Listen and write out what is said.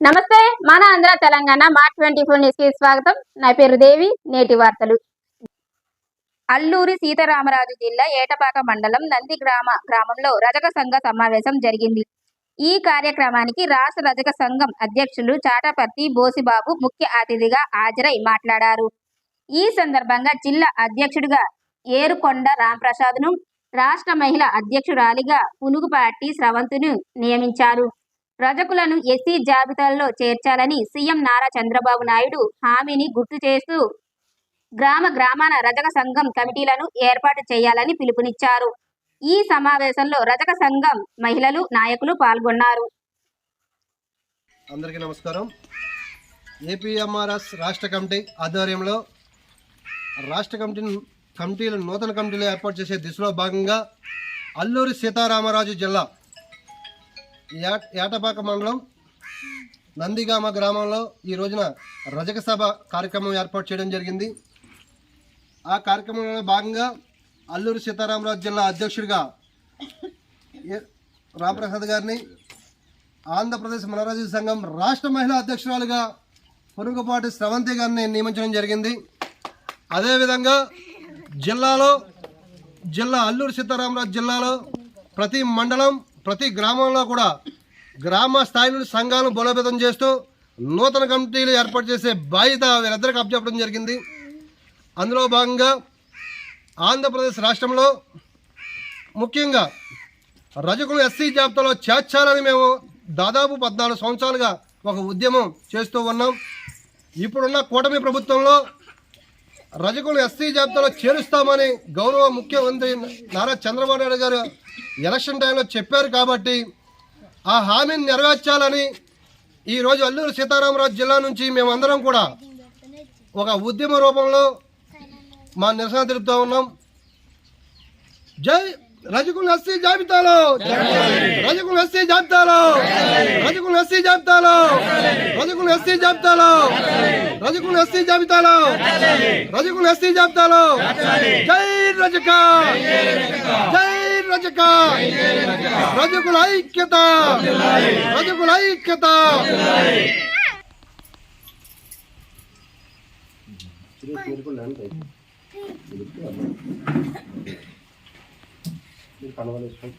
నమస్తే మన Andhra Telangana mart 24 news కి స్వాగతం. నా పేరు దేవి. నేటి వార్తలు. అల్లూరి సీతారామరాజు జిల్లా ఏటపాక మండలం నంది గ్రామంలో రజక సంఘ సమావేశం జరిగింది. ఈ కార్యక్రమానికి రాష్ట్ర రజక సంఘం అధ్యక్షులు చాటపర్తి బోసిబాబు ముఖ్య అతిథిగా హాజరై మాట్లాడారు. ఈ సందర్భంగా జిల్లా అధ్యక్షుడిగా ఏరుకొండ రాంప్రసాద్ను, రాష్ట్ర మహిళా అధ్యక్షురాలిగా పునుగుపాటి స్రవంతిను నియమించారు. రజకులను ఎస్సీ జాబితాలో చేర్చాలని సీఎం నారా చంద్రబాబు నాయుడు హామీని గుర్తు చేస్తూ గ్రామాన రజక సంఘం కమిటీలను ఏర్పాటు చేయాలని పిలుపునిచ్చారు. ఈ సమావేశంలో రజక సంఘం మహిళలు, నాయకులు పాల్గొన్నారు. అందరికీ నమస్కారం. ఏపీఎంఆర్ఎస్ రాష్ట్ర కమిటీ ఆధ్వర్యంలో రాష్ట్ర కమిటీలు నూతన కమిటీలు ఏర్పాటు చేసే దిశలో భాగంగా అల్లూరి సీతారామరాజు జిల్లా ఏటపాక మండలం నందిగామ గ్రామంలో ఈ రోజున రజక సభ కార్యక్రమం ఏర్పాటు చేయడం జరిగింది. ఆ కార్యక్రమంలో భాగంగా అల్లూరి సీతారామరాజు జిల్లా అధ్యక్షుడిగా రాంప్రసాద్ గారిని, ఆంధ్రప్రదేశ్ మనరాజు సంఘం రాష్ట్ర మహిళా అధ్యక్షురాలుగా పునుగుపాటి స్రవంతి గారిని నియమించడం జరిగింది. అదేవిధంగా అల్లూరి సీతారామరాజు జిల్లాలో ప్రతి మండలం, ప్రతి గ్రామంలో కూడా గ్రామ స్థాయి నుండి సంఘాలను బలోపేతం చేస్తూ నూతన కమిటీలు ఏర్పాటు చేసే బాధ్యత వీరందరికీ అప్పచెప్పడం జరిగింది. అందులో భాగంగా ఆంధ్రప్రదేశ్ రాష్ట్రంలో ముఖ్యంగా రజకులు ఎస్సీ జాబితాలో చేర్చాలని మేము దాదాపు 14 సంవత్సరాలుగా ఒక ఉద్యమం చేస్తూ ఉన్నాం. ఇప్పుడున్న కూటమి ప్రభుత్వంలో రజకులు ఎస్సీ జాబితాలో చేరుస్తామని గౌరవ ముఖ్యమంత్రి నారా చంద్రబాబు నాయుడు గారు ఎలక్షన్ టైంలో చెప్పారు. కాబట్టి ఆ హామీని నెరవేర్చాలని ఈరోజు అల్లూరి సీతారామరాజు జిల్లా నుంచి మేమందరం కూడా ఒక ఉద్యమ రూపంలో మా నిరసన తెలుపుతూ ఉన్నాం. జై రజకులు ఎస్సీ జాబితాలో, రజకులు ఎస్సీ జాబితాలో, రజకులు ఎస్సీ జాబితాలో, రజకులు ఎస్సీ జాబితాలో, రజకులు ఎస్సీ జాబితాలో, రజకులు ఎస్సీ జాబితాలో. జై రజక, జై రజక, రజకుల ఐక్యత, రజకుల ఐక్యత. మీరు కనవలేసుకోండి.